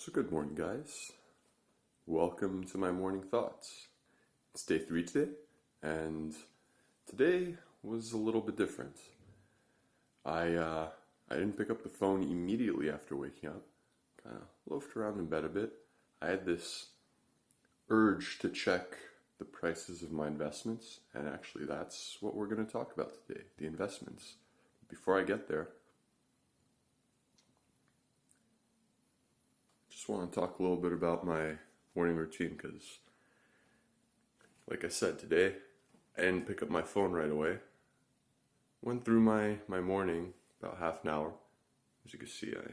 So good morning, guys. Welcome to my morning thoughts. It's day 3 today, and today was a little bit different. I didn't pick up the phone immediately after waking up. Kind of loafed around in bed a bit. I had this urge to check the prices of my investments, and actually that's what we're going to talk about today, the investments. Before I get there, just want to talk a little bit about my morning routine because, like I said, today I didn't pick up my phone right away. Went through my morning about half an hour. As you can see, I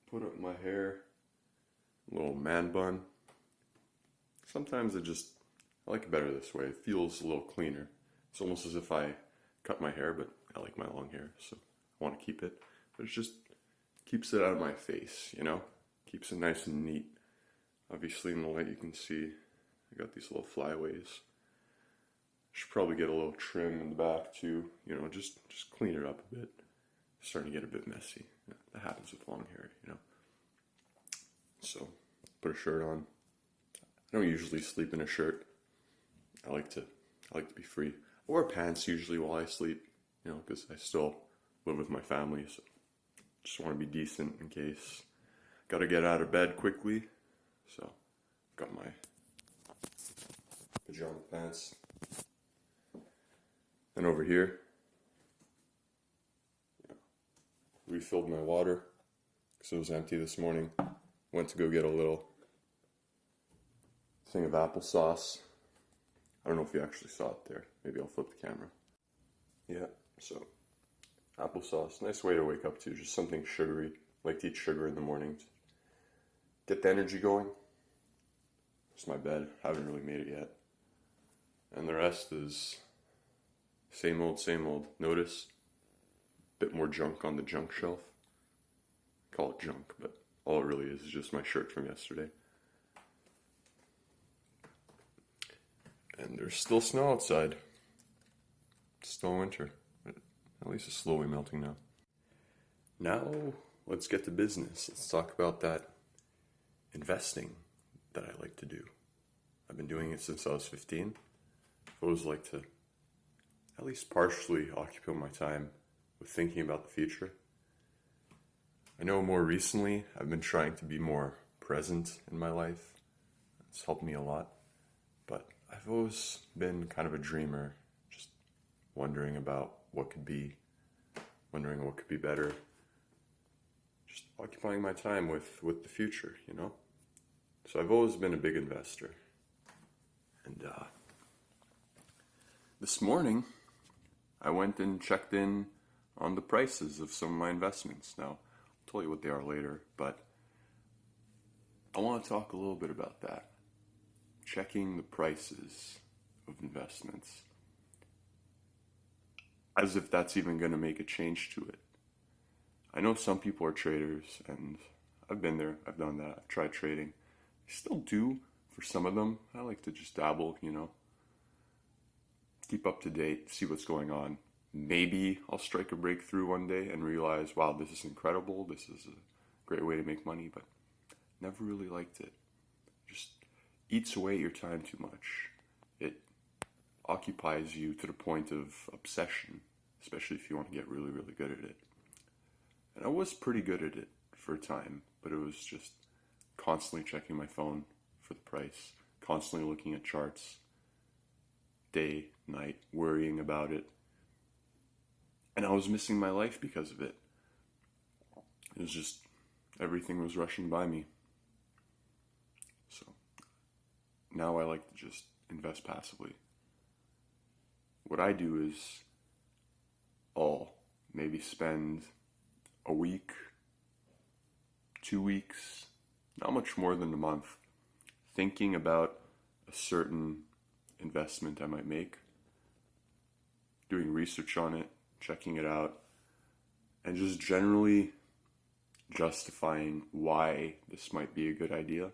put up my hair, a little man bun. Sometimes I like it better this way. It feels a little cleaner. It's almost as if I cut my hair, but I like my long hair, so I want to keep it. But it just keeps it out of my face, Keeps it nice and neat. Obviously in the light you can see I got these little flyaways. Should probably get a little trim in the back too, just clean it up a bit. It's starting to get a bit messy. That happens with long hair, So, put a shirt on. I don't usually sleep in a shirt. I like to be free. I wear pants usually while I sleep, because I still live with my family, so just want to be decent in case. Got to get out of bed quickly, so got my pajama pants. And over here, refilled my water because it was empty this morning. Went to go get a little thing of applesauce. I don't know if you actually saw it there. Maybe I'll flip the camera. Yeah, so applesauce, nice way to wake up to, just something sugary. I like to eat sugar in the mornings. Get the energy going. It's my bed. Haven't really made it yet. And the rest is same old, same old. Notice a bit more junk on the junk shelf. Call it junk, but all it really is just my shirt from yesterday. And there's still snow outside. It's still winter, but at least it's slowly melting now. Now, let's get to business. Let's talk about that investing that I like to do. I've been doing it since I was 15. I've always liked to at least partially occupy my time with thinking about the future. I know more recently I've been trying to be more present in my life. It's helped me a lot. But I've always been kind of a dreamer, just wondering about what could be, wondering what could be better. Just occupying my time with the future, So I've always been a big investor. And this morning, I went and checked in on the prices of some of my investments. Now, I'll tell you what they are later, but I want to talk a little bit about that. Checking the prices of investments. As if that's even going to make a change to it. I know some people are traders, and I've been there, I've done that, I've tried trading. I still do for some of them. I like to just dabble, keep up to date, see what's going on. Maybe I'll strike a breakthrough one day and realize, wow, this is incredible, this is a great way to make money, but never really liked it. Just eats away at your time too much. It occupies you to the point of obsession, especially if you want to get really, really good at it. And I was pretty good at it for a time, but it was just constantly checking my phone for the price, constantly looking at charts, day, night, worrying about it. And I was missing my life because of it. It was just, everything was rushing by me. So now I like to just invest passively. What I do is I'll maybe spend a week, 2 weeks, not much more than a month, thinking about a certain investment I might make, doing research on it, checking it out, and just generally justifying why this might be a good idea.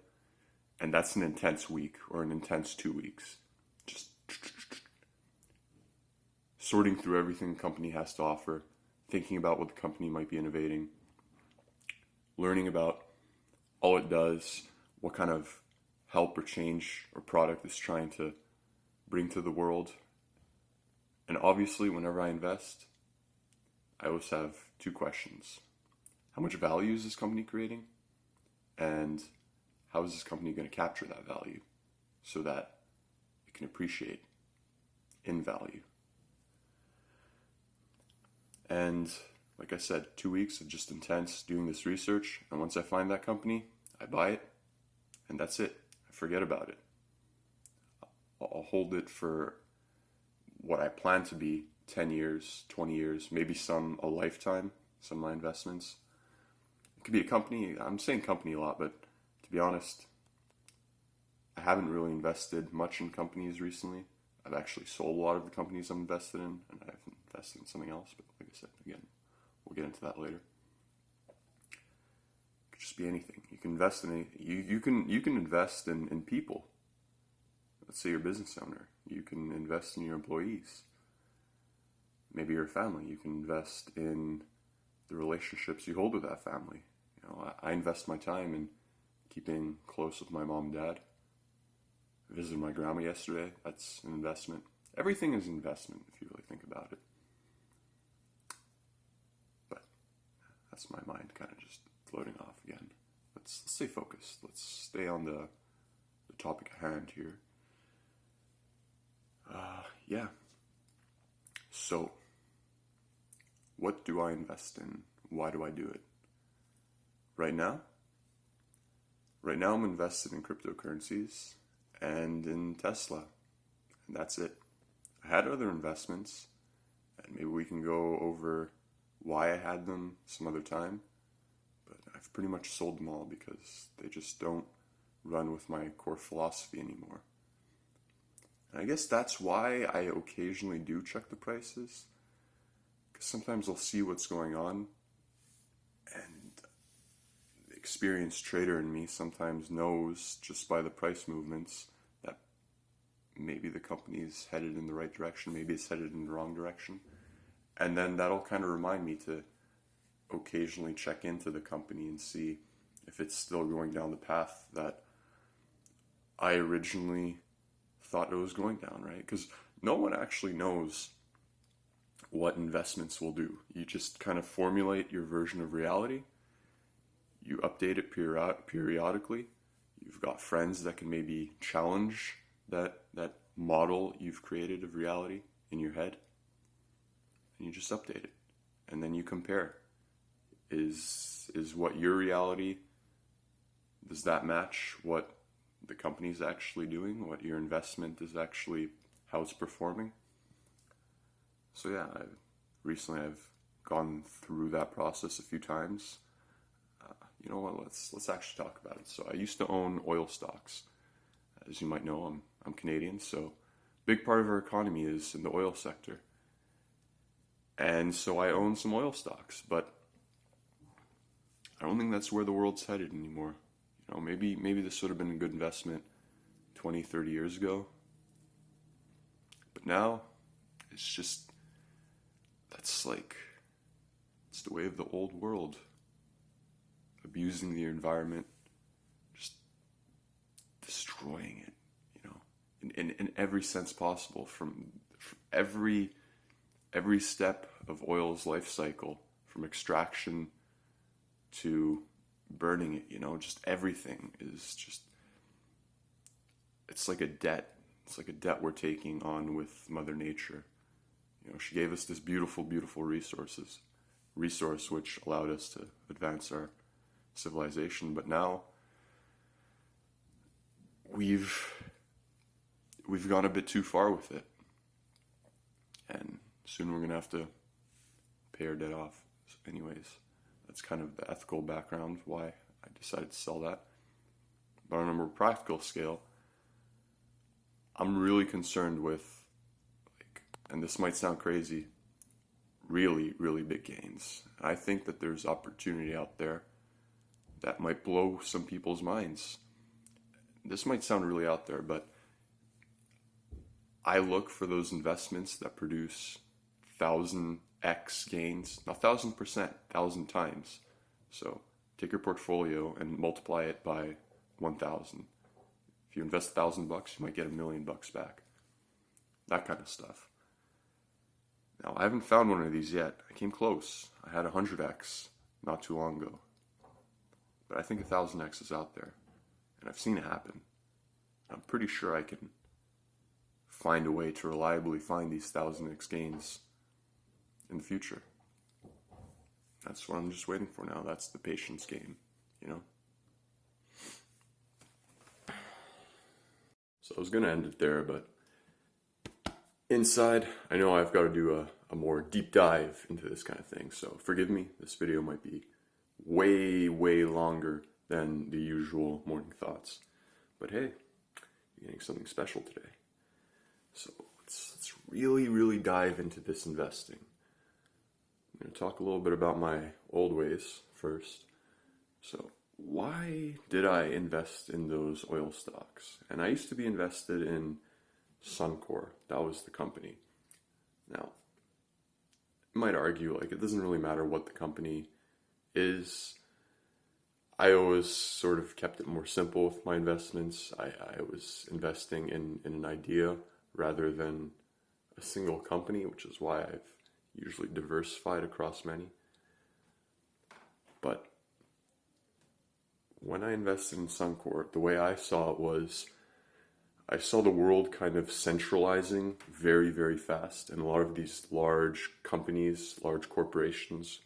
And that's an intense week or an intense 2 weeks. Just sorting through everything the company has to offer, thinking about what the company might be innovating, learning about all it does, what kind of help or change or product it's trying to bring to the world. And obviously, whenever I invest, I always have two questions. How much value is this company creating? And how is this company going to capture that value so that it can appreciate in value? And like I said, 2 weeks of just intense doing this research. And once I find that company, I buy it, and that's it. I forget about it. I'll hold it for what I plan to be 10 years, 20 years, maybe a lifetime, some of my investments. It could be a company. I'm saying company a lot, but to be honest, I haven't really invested much in companies recently. I've actually sold a lot of the companies I'm invested in, and I've invested in something else. But like I said, again, we'll get into that later. It could just be anything. You can invest in you can invest in people. Let's say you're a business owner. You can invest in your employees. Maybe your family. You can invest in the relationships you hold with that family. You know, I invest my time in keeping close with my mom and dad. I visited my grandma yesterday. That's an investment. Everything is an investment if you really think about it. But that's my mind kind of just floating off again. Let's stay focused. Let's stay on the topic at hand here. Yeah. So, what do I invest in? Why do I do it? Right now I'm invested in cryptocurrencies and in Tesla. And that's it. I had other investments, and maybe we can go over why I had them some other time. But I've pretty much sold them all because they just don't run with my core philosophy anymore. And I guess that's why I occasionally do check the prices. Because sometimes I'll see what's going on, and the experienced trader in me sometimes knows just by the price movements that maybe the company's headed in the right direction, maybe it's headed in the wrong direction. And then that'll kind of remind me to occasionally check into the company and see if it's still going down the path that I originally thought it was going down, right? Because no one actually knows what investments will do. You just kind of formulate your version of reality. You update it periodically. You've got friends that can maybe challenge that model you've created of reality in your head. And you just update it. And then you compare. Is what your reality, does that match what the company's actually doing, what your investment is actually, how it's performing? So yeah, recently I've gone through that process a few times. You know what? Let's actually talk about it. So I used to own oil stocks. As you might know, I'm Canadian, so a big part of our economy is in the oil sector. And so I own some oil stocks, but I don't think that's where the world's headed anymore. You know, maybe this would have been a good investment 20, 30 years ago. But now, it's the way of the old world. Abusing the environment, just destroying it, you know, in every sense possible, from every step of oil's life cycle, from extraction to burning it, you know, just everything is just, it's like a debt. It's like a debt we're taking on with Mother Nature. You know, she gave us this beautiful, beautiful resource which allowed us to advance our civilization. But now we've gone a bit too far with it. And soon we're going to have to pay our debt off. So anyways, that's kind of the ethical background why I decided to sell that. But on a more practical scale, I'm really concerned with, and this might sound crazy, really, really big gains. I think that there's opportunity out there that might blow some people's minds. This might sound really out there, but I look for those investments that produce 1000x gains, not 1000%, 1000 times. So Take your portfolio and multiply it by 1,000. If you invest $1,000, you might get $1,000,000 back. That kind of stuff. Now, I haven't found one of these yet. I came close. I had 100x not too long ago. But I think 1,000x is out there. And I've seen it happen. I'm pretty sure I can find a way to reliably find these 1,000x gains in the future. That's what I'm just waiting for now. That's the patience game, you know? So I was going to end it there, but inside, I know I've got to do a more deep dive into this kind of thing. So forgive me, this video might be way, way longer than the usual morning thoughts. But hey, you're getting something special today. So let's really, really dive into this investing. I'm going to talk a little bit about my old ways first. So why did I invest in those oil stocks? And I used to be invested in Suncor. That was the company. Now, you might argue, like, it doesn't really matter what the company is. I always sort of kept it more simple with my investments. I was investing in an idea rather than a single company, which is why I've usually diversified across many. But when I invested in Suncor, the way I saw it was, I saw the world kind of centralizing very, very fast. And a lot of these large companies, large corporations,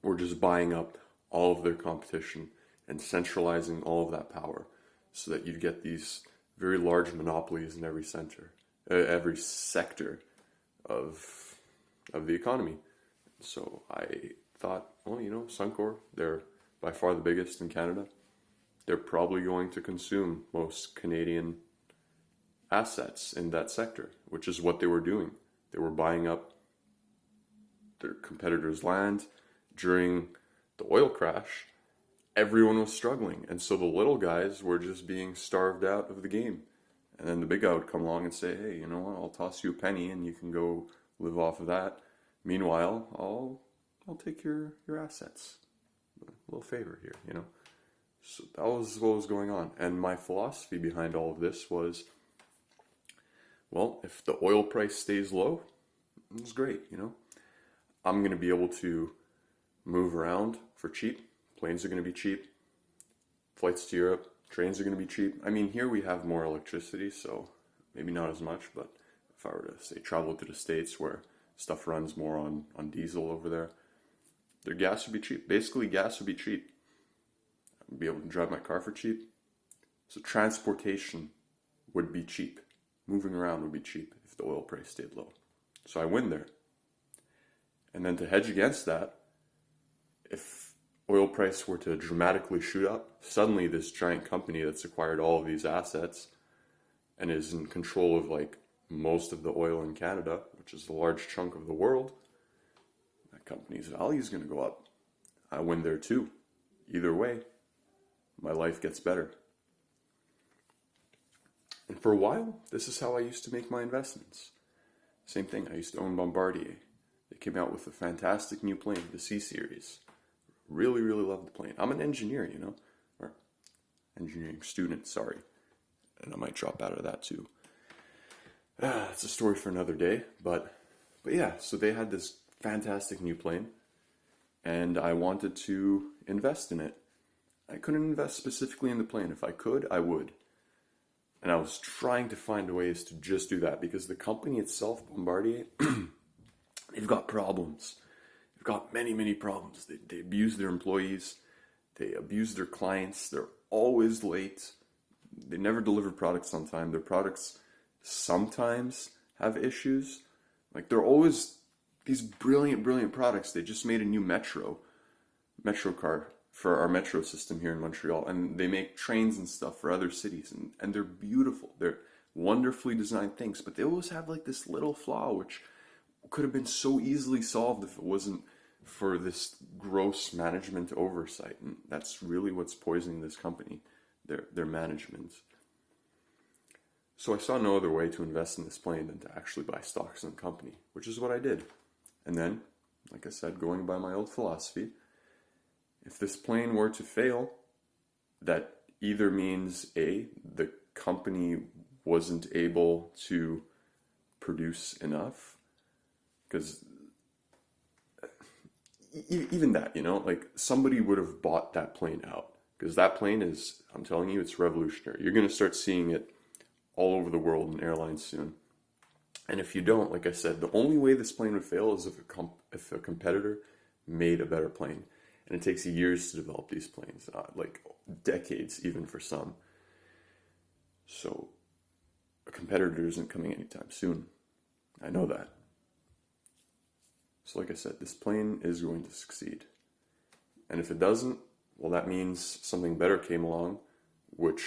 were just buying up all of their competition and centralizing all of that power so that you'd get these very large monopolies in every sector of the economy. So I thought, well, you know, Suncor, they're by far the biggest in Canada. They're probably going to consume most Canadian assets in that sector, which is what they were doing. They were buying up their competitors' land. During the oil crash, everyone was struggling, and so the little guys were just being starved out of the game. And then the big guy would come along and say, hey, you know what, I'll toss you a penny and you can go live off of that. Meanwhile, I'll take your assets. A little favor here, you know. So that was what was going on. And my philosophy behind all of this was, well, if the oil price stays low, it's great, you know. I'm going to be able to move around for cheap. Planes are going to be cheap. Flights to Europe, trains are going to be cheap. I mean, here we have more electricity, so maybe not as much, but if I were to, say, travel to the States where stuff runs more on diesel over there, their gas would be cheap. Basically, gas would be cheap. I'd be able to drive my car for cheap. So transportation would be cheap. Moving around would be cheap if the oil price stayed low. So I win there. And then to hedge against that, if oil price were to dramatically shoot up, suddenly this giant company that's acquired all of these assets and is in control of like most of the oil in Canada, which is a large chunk of the world, that company's value is going to go up. I win there too. Either way, my life gets better. And for a while, this is how I used to make my investments. Same thing, I used to own Bombardier. They came out with a fantastic new plane, the C-Series. Really, really love the plane. I'm an engineer, you know, or engineering student, sorry. And I might drop out of that too. It's a story for another day, but yeah, so they had this fantastic new plane, and I wanted to invest in it. I couldn't invest specifically in the plane. If I could, I would. And I was trying to find ways to just do that because the company itself, Bombardier, they've got problems. They've got many, many problems. They abuse their employees. They abuse their clients. They're always late. They never deliver products on time. Their products sometimes have issues. Like, they're always these brilliant, brilliant products. They just made a new metro car for our metro system here in Montreal. And they make trains and stuff for other cities. And they're beautiful. They're wonderfully designed things. But they always have like this little flaw, which could have been so easily solved if it wasn't for this gross management oversight. And that's really what's poisoning this company, their management. So I saw no other way to invest in this plane than to actually buy stocks in the company, which is what I did. And then, like I said, going by my old philosophy, If this plane were to fail, that either means A, the company wasn't able to produce enough, because even that, like somebody would have bought that plane out, because that plane is, I'm telling you, it's revolutionary. You're going to start seeing it all over the world in airlines soon. And if you don't, like I said, the only way this plane would fail is if a competitor made a better plane. And it takes years to develop these planes, like decades even for some. So a competitor isn't coming anytime soon. I know that. So like I said, this plane is going to succeed. And if it doesn't, well, that means something better came along, which,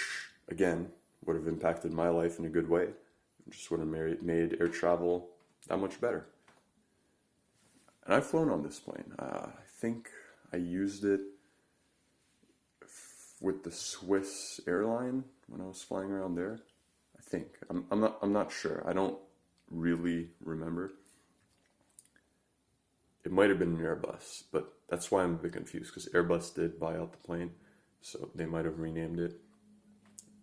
again, would have impacted my life in a good way. It just would have made air travel that much better. And I've flown on this plane. I think I used it with the Swiss airline when I was flying around there. I think. I'm not sure. I don't really remember. It might have been an Airbus, but that's why I'm a bit confused, because Airbus did buy out the plane, so they might have renamed it.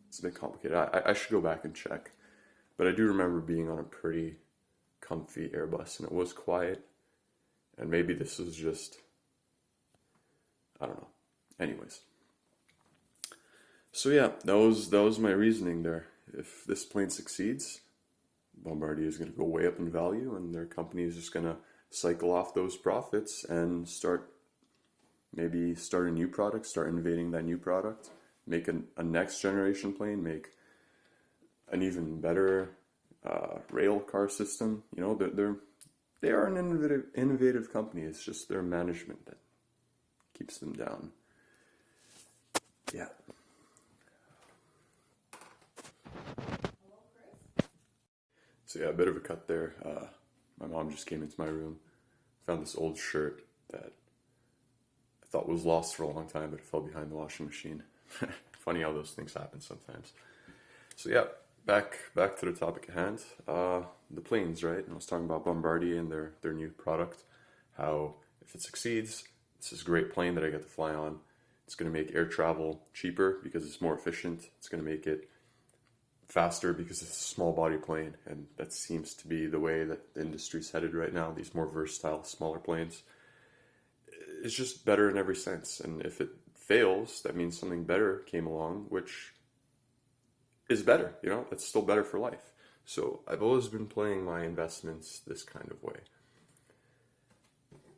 It's a bit complicated. I should go back and check. But I do remember being on a pretty comfy Airbus, and it was quiet. And maybe this was just, I don't know. Anyways. So yeah, that was my reasoning there. If this plane succeeds, Bombardier is going to go way up in value, and their company is just going to cycle off those profits and start a new product, start innovating that new product, make a next generation plane, make an even better rail car system. They are an innovative company. It's just their management that keeps them down. Yeah. So yeah, a bit of a cut there. My mom just came into my room, found this old shirt that I thought was lost for a long time, but it fell behind the washing machine. Funny how those things happen sometimes. So yeah, back to the topic at hand. The planes, right? And I was talking about Bombardier and their new product. How if it succeeds, this is a great plane that I get to fly on. It's going to make air travel cheaper because it's more efficient. It's going to make it faster because it's a small body plane, and that seems to be the way that the industry's headed right now. These more versatile, smaller planes. It's just better in every sense. And if it fails, that means something better came along, which is better. It's still better for life. So I've always been playing my investments this kind of way.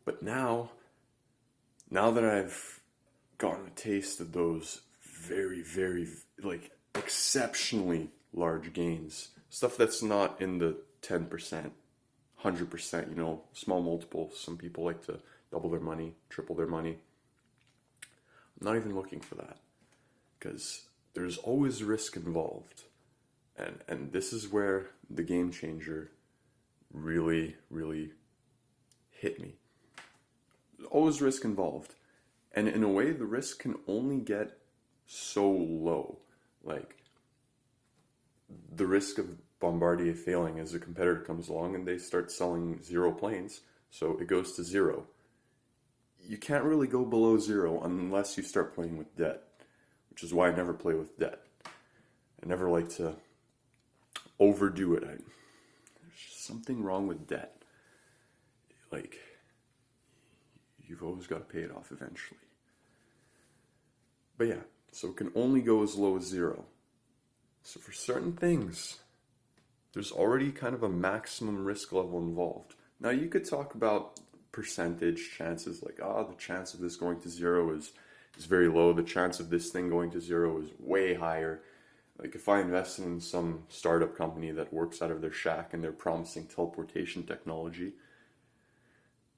But now that I've gotten a taste of those very, very, exceptionally large gains, stuff that's not in the 10%, 100%, small multiples. Some people like to double their money, triple their money. I'm not even looking for that, because there's always risk involved. And this is where the game changer really, really hit me. There's always risk involved. And in a way, the risk can only get so low. Like, the risk of Bombardier failing as a competitor comes along and they start selling zero planes, so it goes to zero. You can't really go below zero unless you start playing with debt, which is why I never play with debt. I never like to overdo it. There's something wrong with debt. Like, you've always got to pay it off eventually. But yeah, so it can only go as low as zero. So for certain things, there's already kind of a maximum risk level involved. Now you could talk about percentage chances, like, the chance of this going to zero is very low. The chance of this thing going to zero is way higher. Like, if I invest in some startup company that works out of their shack and they're promising teleportation technology,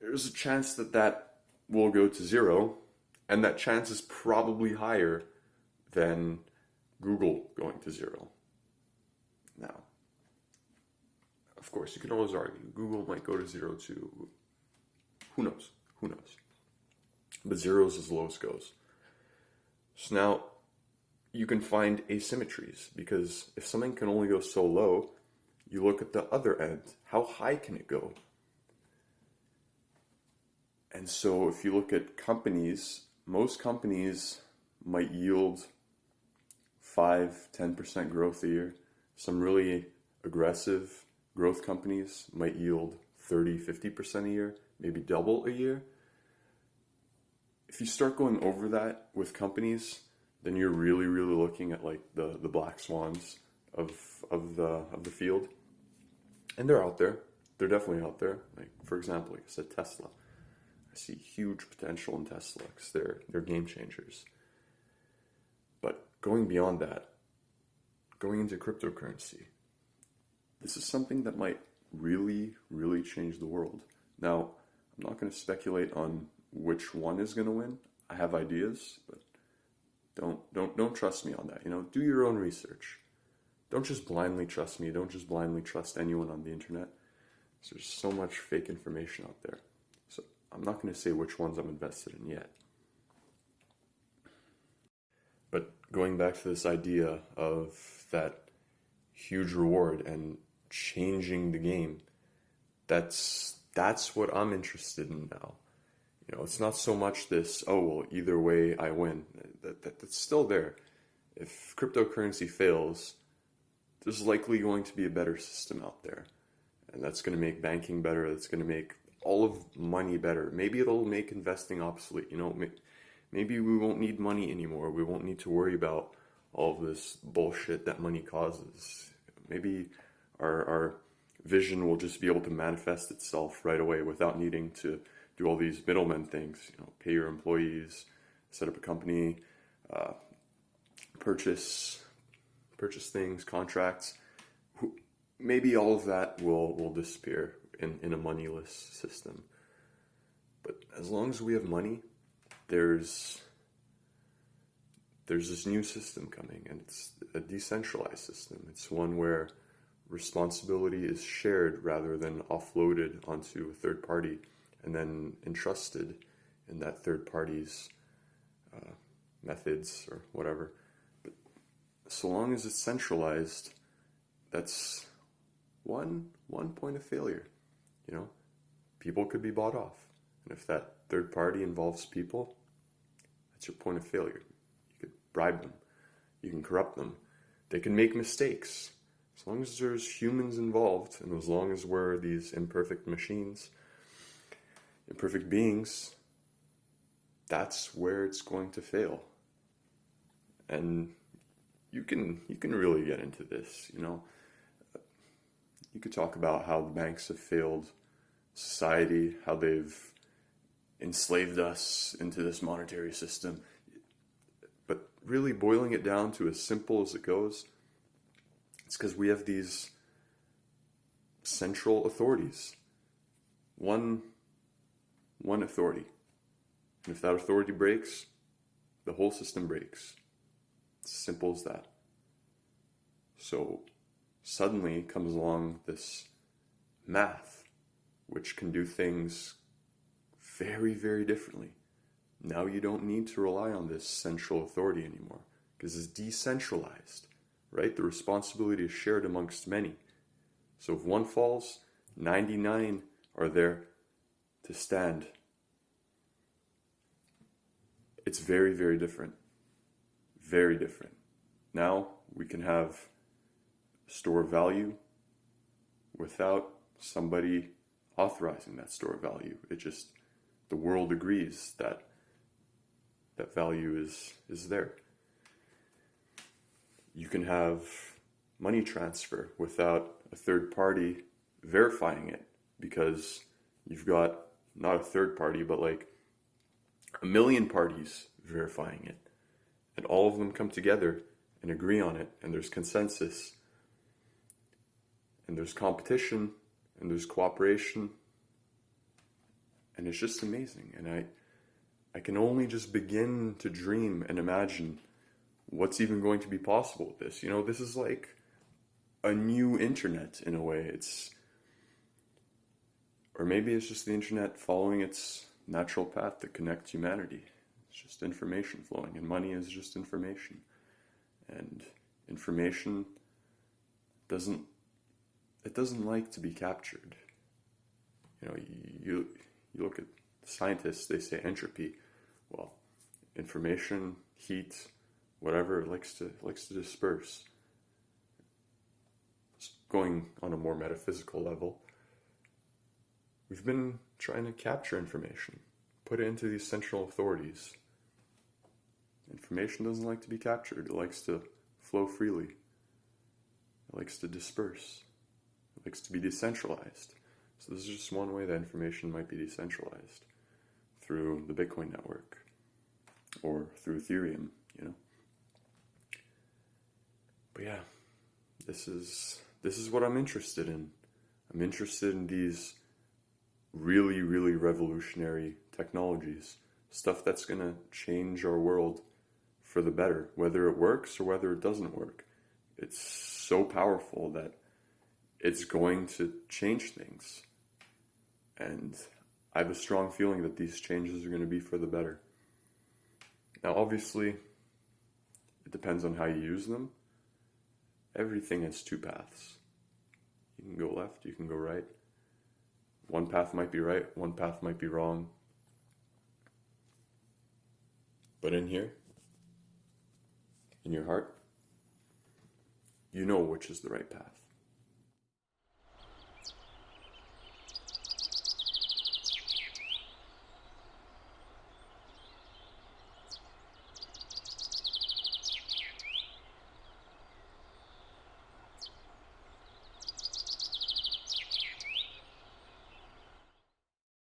there's a chance that will go to zero, and that chance is probably higher than Google going to zero. Now, of course, you can always argue Google might go to zero too. Who knows? But zero is as low as goes. So now, you can find asymmetries, because if something can only go so low, you look at the other end. How high can it go? And so if you look at companies, most companies might yield 5-10% growth a year. Some really aggressive growth companies might yield 30-50% a year, maybe double a year. If you start going over that with companies, then you're really, really looking at like the black swans of the field. And they're out there. They're definitely out there. Like, for example, like I said, Tesla. I see huge potential in Tesla because they're game changers. But going beyond that, going into cryptocurrency, this is something that might really, really change the world. Now, I'm not going to speculate on which one is going to win. I have ideas, but don't trust me on that. Do your own research. Don't just blindly trust me. Don't just blindly trust anyone on the internet. There's so much fake information out there. So I'm not going to say which ones I'm invested in yet. But going back to this idea of that huge reward and changing the game, that's what I'm interested in now. It's not so much this, oh, well, either way I win. That's still there. If cryptocurrency fails, there's likely going to be a better system out there. And that's going to make banking better. That's going to make all of money better. Maybe it'll make investing obsolete. Maybe we won't need money anymore. We won't need to worry about all of this bullshit that money causes. Maybe our vision will just be able to manifest itself right away without needing to do all these middlemen things. Pay your employees, set up a company, purchase things, contracts. Maybe all of that will disappear in a moneyless system. But as long as we have money, there's this new system coming, and it's a decentralized system. It's one where responsibility is shared rather than offloaded onto a third party and then entrusted in that third party's methods or whatever. But so long as it's centralized, that's one point of failure. People could be bought off. And if that third party involves people, that's your point of failure. You could bribe them. You can corrupt them. They can make mistakes. As long as there's humans involved, and as long as we're these imperfect machines, imperfect beings, that's where it's going to fail. And you can really get into this. You could talk about how the banks have failed society, how they've enslaved us into this monetary system. But really boiling it down to as simple as it goes, it's because we have these central authorities. One authority. And if that authority breaks, the whole system breaks. It's as simple as that. So suddenly comes along this math, which can do things very, very differently. Now you don't need to rely on this central authority anymore because it's decentralized, right? The responsibility is shared amongst many. So if one falls, 99 are there to stand. It's very, very different. Very different. Now we can have a store of value without somebody authorizing that store of value. The world agrees that value is there. You can have money transfer without a third party verifying it because you've got not a third party, but like 1 million parties verifying it. And all of them come together and agree on it, and there's consensus, and there's competition, and there's cooperation, and it's just amazing. And I can only just begin to dream and imagine what's even going to be possible with this. This is like a new internet in a way. Or maybe it's just the internet following its natural path to connect humanity. It's just information flowing, and money is just information. And information doesn't like to be captured. You look at scientists, they say entropy. Well, information, heat, whatever, it likes to disperse. Going on a more metaphysical level, we've been trying to capture information, put it into these central authorities. Information doesn't like to be captured. It likes to flow freely. It likes to disperse. It likes to be decentralized. So this is just one way that information might be decentralized, through the Bitcoin network or through Ethereum, But yeah, this is what I'm interested in. I'm interested in these really, really revolutionary technologies, stuff that's going to change our world for the better, whether it works or whether it doesn't work. It's so powerful that it's going to change things. And I have a strong feeling that these changes are going to be for the better. Now, obviously, it depends on how you use them. Everything has two paths. You can go left, you can go right. One path might be right, one path might be wrong. But in here, in your heart, you know which is the right path.